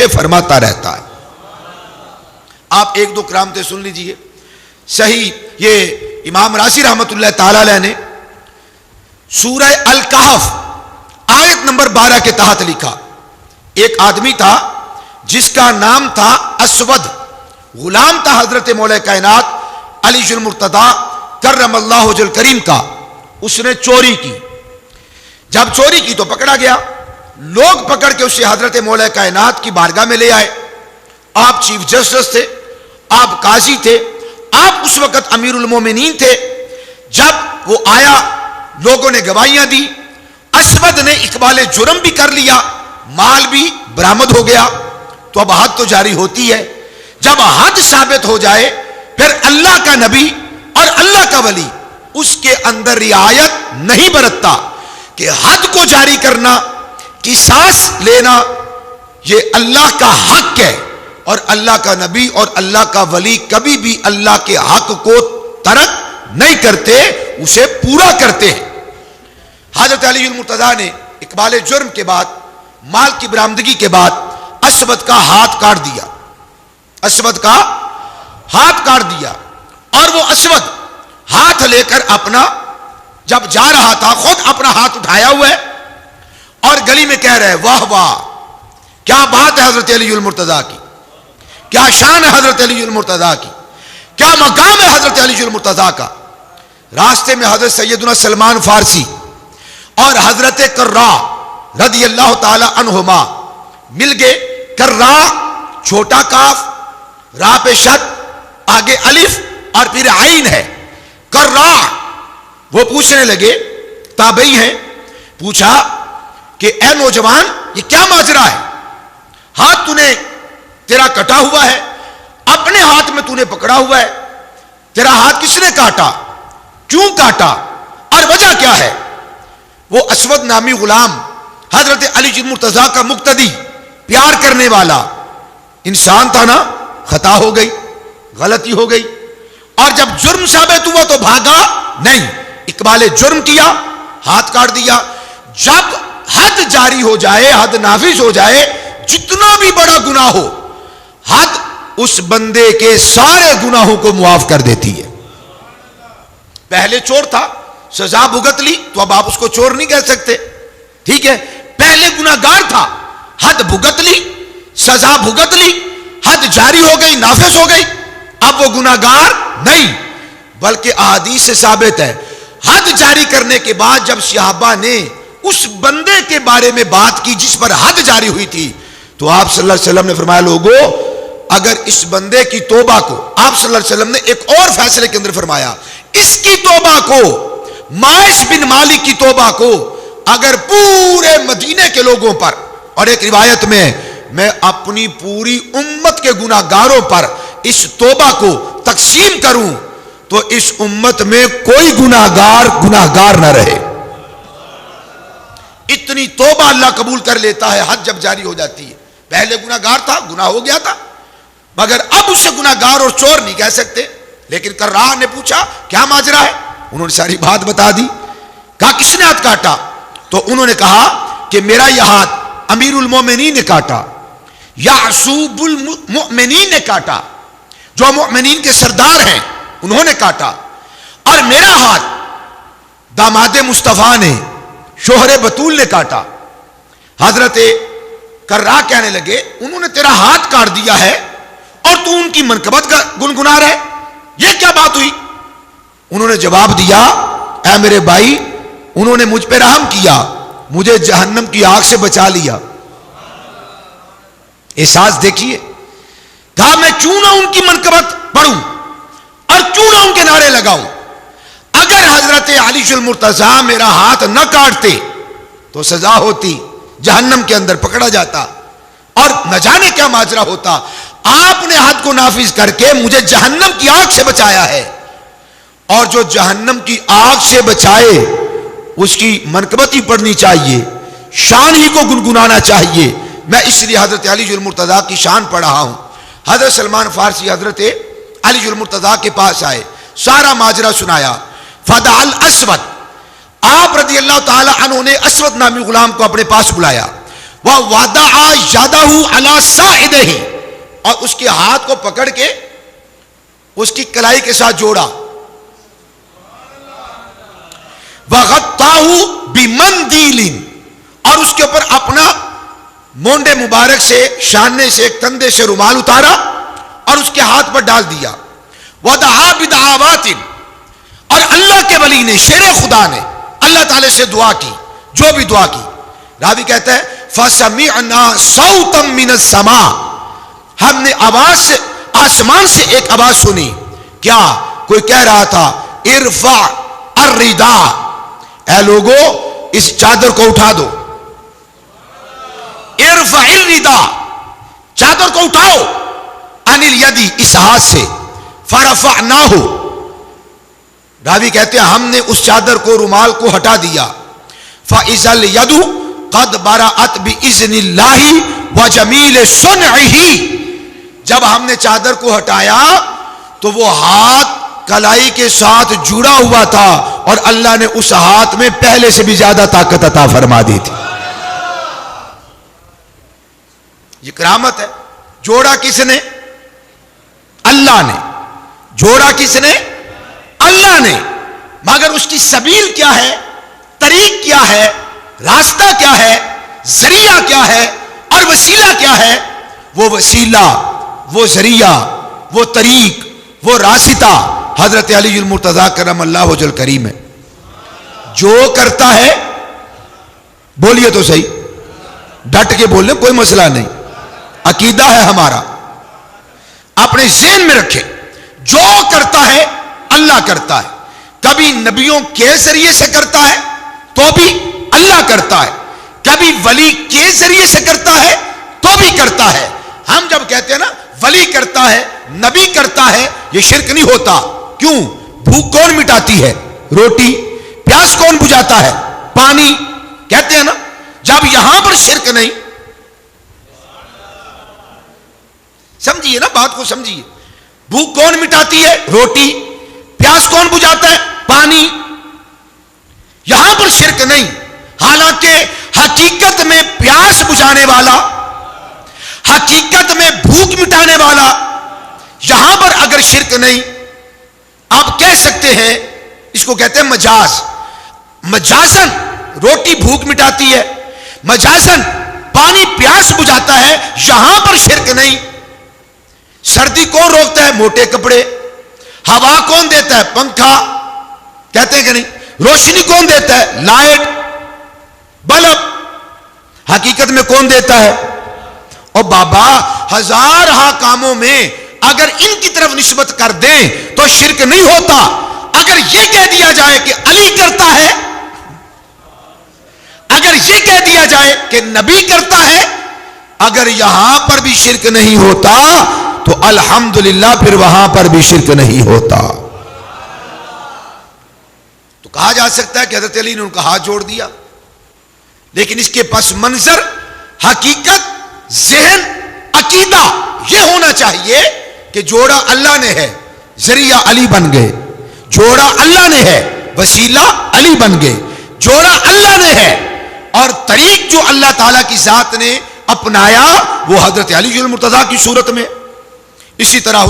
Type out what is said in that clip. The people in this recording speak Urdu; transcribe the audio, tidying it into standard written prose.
سے فرماتا رہتا ہے۔ آپ ایک دو کرامتیں سن لیجئے۔ صحیح، یہ امام رازی رحمت اللہ تعالی علیہ نے سورہ الکہف آیت نمبر 12 کے تحت لکھا، ایک آدمی تھا جس کا نام تھا اسود، غلام تھا حضرت مولا کائنات علی المرتضی کرم اللہ وجہ الکریم کا۔ اس نے چوری کی، جب چوری کی تو پکڑا گیا، لوگ پکڑ کے اسے حضرت مولا کائنات کی بارگاہ میں لے آئے۔ آپ چیف جسٹس تھے، آپ قاضی تھے، آپ اس وقت امیر المومنین تھے۔ جب وہ آیا، لوگوں نے گواہیاں دی، اسود نے اقبال جرم بھی کر لیا، مال بھی برآمد ہو گیا۔ تو اب حد تو جاری ہوتی ہے، جب حد ثابت ہو جائے پھر اللہ کا نبی اور اللہ کا ولی اس کے اندر رعایت نہیں برتتا کہ حد کو جاری کرنا، قصاص لینا، یہ اللہ کا حق ہے، اور اللہ کا نبی اور اللہ کا ولی کبھی بھی اللہ کے حق کو ترک نہیں کرتے، اسے پورا کرتے ہیں۔ حضرت علی المرتضیٰ نے اقبال جرم کے بعد، مال کی برآمدگی کے بعد اسود کا ہاتھ کاٹ دیا، اسود کا ہاتھ کاٹ دیا۔ اور وہ اسود ہاتھ لے کر اپنا جب جا رہا تھا، خود اپنا ہاتھ اٹھایا ہوا ہے اور گلی میں کہہ رہے واہ واہ، کیا بات ہے حضرت علی المرتضیٰ کی، کیا شان ہے حضرت علی المرتضیٰ کی، کیا مقام ہے حضرت علی المرتضیٰ کا۔ راستے میں حضرت سیدنا سلمان فارسی اور حضرت کرا رضی اللہ تعالی عنہما مل گئے۔ کرا چھوٹا کاف، را پہ شد، آگے الف اور پھر عین ہے، کرا۔ وہ پوچھنے لگے، تابعی ہیں، پوچھا کہ اے نوجوان یہ کیا ماجرا ہے، ہاتھ تیرا کٹا ہوا ہے، اپنے ہاتھ میں نے پکڑا ہوا ہے، تیرا ہاتھ کس نے کاٹا، کیوں کاٹا اور وجہ کیا ہے؟ وہ اسود نامی غلام حضرت علی المرتضیٰ کا مقتدی، پیار کرنے والا انسان تھا نا، خطا ہو گئی، غلطی ہو گئی، اور جب جرم ثابت ہوا تو بھاگا نہیں، اقبال جرم کیا، ہاتھ کاٹ دیا۔ جب حد جاری ہو جائے، حد نافذ ہو جائے، جتنا بھی بڑا گناہ ہو، حد اس بندے کے سارے گناہوں کو معاف کر دیتی ہے۔ پہلے چور تھا، سزا بھگت لی، تو اب آپ اس کو چور نہیں کہہ سکتے، ٹھیک ہے؟ پہلے گناہگار تھا، حد بھگت لی، سزا بھگت لی، حد جاری ہو گئی، نافذ ہو گئی، اب وہ گناہگار نہیں، بلکہ احادیث سے ثابت ہے۔ حد جاری کرنے کے بعد جب صحابہ نے اس بندے کے بارے میں بات کی جس پر حد جاری ہوئی تھی، تو آپ صلی اللہ علیہ وسلم نے فرمایا، لوگوں اگر اس بندے کی توبہ کو، آپ صلی اللہ علیہ وسلم نے ایک اور فیصلے کے اندر فرمایا، اس کی توبہ کو، معاش بن مالک کی توبہ کو اگر پورے مدینے کے لوگوں پر، اور ایک روایت میں اپنی پوری امت کے گناہگاروں پر اس توبہ کو تقسیم کروں تو اس امت میں کوئی گناہگار نہ رہے۔ اتنی توبہ اللہ قبول کر لیتا ہے حد جب جاری ہو جاتی ہے۔ پہلے گناہگار تھا، گناہ ہو گیا تھا، مگر اب اسے گناہگار اور چور نہیں کہہ سکتے۔ لیکن کرراہ نے پوچھا کیا ماجرا ہے، انہوں نے ساری بات بتا دی۔ کہا کس نے ہاتھ کاٹا؟ تو انہوں نے کہا کہ میرا یہ ہاتھ امیر المومنین نے کاٹا، یعصوب المؤمنین نے کاٹا، جو مؤمنین کے سردار ہیں انہوں نے کاٹا، اور میرا ہاتھ داماد مصطفیٰ نے، شوہر بطول نے کاٹا۔ حضرت کرراہ کہنے لگے انہوں نے تیرا ہاتھ کاٹ دیا ہے اور تو ان کی منقبت کا گنگنا رہا ہے، یہ کیا بات ہوئی؟ انہوں نے جواب دیا، اے میرے بھائی، انہوں نے مجھ پہ رحم کیا، مجھے جہنم کی آگ سے بچا لیا۔ احساس دیکھیے، کہا میں کیوں نہ ان کی منقبت پڑھوں اور کیوں نہ ان کے نعرے لگاؤں؟ اگر حضرت علی المرتضیٰ میرا ہاتھ نہ کاٹتے تو سزا ہوتی، جہنم کے اندر پکڑا جاتا، اور نہ جانے کیا ماجرا ہوتا۔ آپ نے حد کو نافذ کر کے مجھے جہنم کی آگ سے بچایا ہے، اور جو جہنم کی آگ سے بچائے اس کی منقبت ہی پڑھنی چاہیے، شان ہی کو گنگنانا چاہیے۔ میں اس لیے حضرت علی المرتضیٰ کی شان پڑھ رہا ہوں۔ حضرت سلمان فارسی حضرت علی المرتضیٰ کے پاس آئے، سارا ماجرا سنایا۔ فدع الاسود، آپ رضی اللہ تعالی عنہ نے اسود نامی غلام کو اپنے پاس بلایا۔ وَوَضَعَ يَدَهُ عَلَى سَاعِدِهِ، اور اس کے ہاتھ کو پکڑ کے اس کی کلائی کے ساتھ جوڑا. وَغَطَّاهُ بِمَنْدِيلٍ، اور اس کے اوپر اپنا مونڈے مبارک سے، شانے سے، کندھے سے رومال اتارا اور اس کے ہاتھ پر ڈال دیا. وَدَعَا بِدَعَوَاتٍ، اور اللہ کے ولی نے، شیر خدا نے اللہ تعالی سے دعا کی، جو بھی دعا کی. راوی کہتا ہے فَسَمِعْنَا صَوْتًا مِّنَ السَّمَاءِ، ہم نے آواز سے، آسمان سے ایک آواز سنی. کیا؟ کوئی کہہ رہا تھا ارفع الرداء، اے لوگو اس چادر کو اٹھا دو. ارفع الرداء، چادر کو اٹھاؤ. عن الیدی، اس ہاتھ سے. فرفعناہ، راوی کہتے ہیں ہم نے اس چادر کو، رومال کو ہٹا دیا. فاذا الید قد برأت باذن اللہ وجمیل صنعہ، جب ہم نے چادر کو ہٹایا تو وہ ہاتھ کلائی کے ساتھ جڑا ہوا تھا اور اللہ نے اس ہاتھ میں پہلے سے بھی زیادہ طاقت عطا فرما دی تھی. یہ کرامت ہے. جوڑا کس نے؟ اللہ نے. جوڑا کس نے؟ اللہ نے. مگر اس کی سبیل کیا ہے؟ طریق کیا ہے؟ راستہ کیا ہے؟ ذریعہ کیا ہے؟ اور وسیلہ کیا ہے؟ وہ وسیلہ، وہ ذریعہ، وہ طریق، وہ راستہ حضرت علی المرتضیٰ کرم اللہ وجہ الکریم ہے. جو کرتا ہے، بولیے تو صحیح، ڈٹ کے بولنے، کوئی مسئلہ نہیں، عقیدہ ہے ہمارا. اپنے ذہن میں رکھے، جو کرتا ہے اللہ کرتا ہے. کبھی نبیوں کے ذریعے سے کرتا ہے تو بھی اللہ کرتا ہے، کبھی ولی کے ذریعے سے کرتا ہے تو بھی کرتا ہے. ہم جب کہتے ہیں نا ولی کرتا ہے، نبی کرتا ہے، یہ شرک نہیں ہوتا. کیوں؟ بھوک کون مٹاتی ہے؟ روٹی. پیاس کون بجھاتا ہے؟ پانی. کہتے ہیں نا. جب یہاں پر شرک نہیں، سمجھیے نا بات کو، سمجھیے. بھوک کون مٹاتی ہے؟ روٹی. پیاس کون بجھاتا ہے؟ پانی. یہاں پر شرک نہیں. حالانکہ حقیقت میں پیاس بجھانے والا، حقیقت میں بھوک مٹانے والا، یہاں پر اگر شرک نہیں، آپ کہہ سکتے ہیں، اس کو کہتے ہیں مجاز. مجازن روٹی بھوک مٹاتی ہے، مجازن پانی پیاس بجھاتا ہے، یہاں پر شرک نہیں. سردی کون روکتا ہے؟ موٹے کپڑے. ہوا کون دیتا ہے؟ پنکھا. کہتے ہیں کہ نہیں؟ روشنی کون دیتا ہے؟ Light, bulb. حقیقت میں کون دیتا ہے؟ اور بابا ہزار کاموں میں اگر ان کی طرف نسبت کر دیں تو شرک نہیں ہوتا. اگر یہ کہہ دیا جائے کہ علی کرتا ہے، اگر یہ کہہ دیا جائے کہ نبی کرتا ہے، اگر یہاں پر بھی شرک نہیں ہوتا تو الحمدللہ پھر وہاں پر بھی شرک نہیں ہوتا. تو کہا جا سکتا ہے کہ حضرت علی نے ان کا ہاتھ جوڑ دیا، لیکن اس کے پس منظر، حقیقت، ذہن، عقیدہ یہ ہونا چاہیے کہ جوڑا اللہ نے ہے، ذریعہ علی بن گئے. جوڑا اللہ نے ہے، وسیلہ علی بن گئے. جوڑا اللہ نے ہے اور طریق جو اللہ تعالیٰ کی ذات نے اپنایا وہ حضرت علی المرتضیٰ کی صورت میں. اسی طرح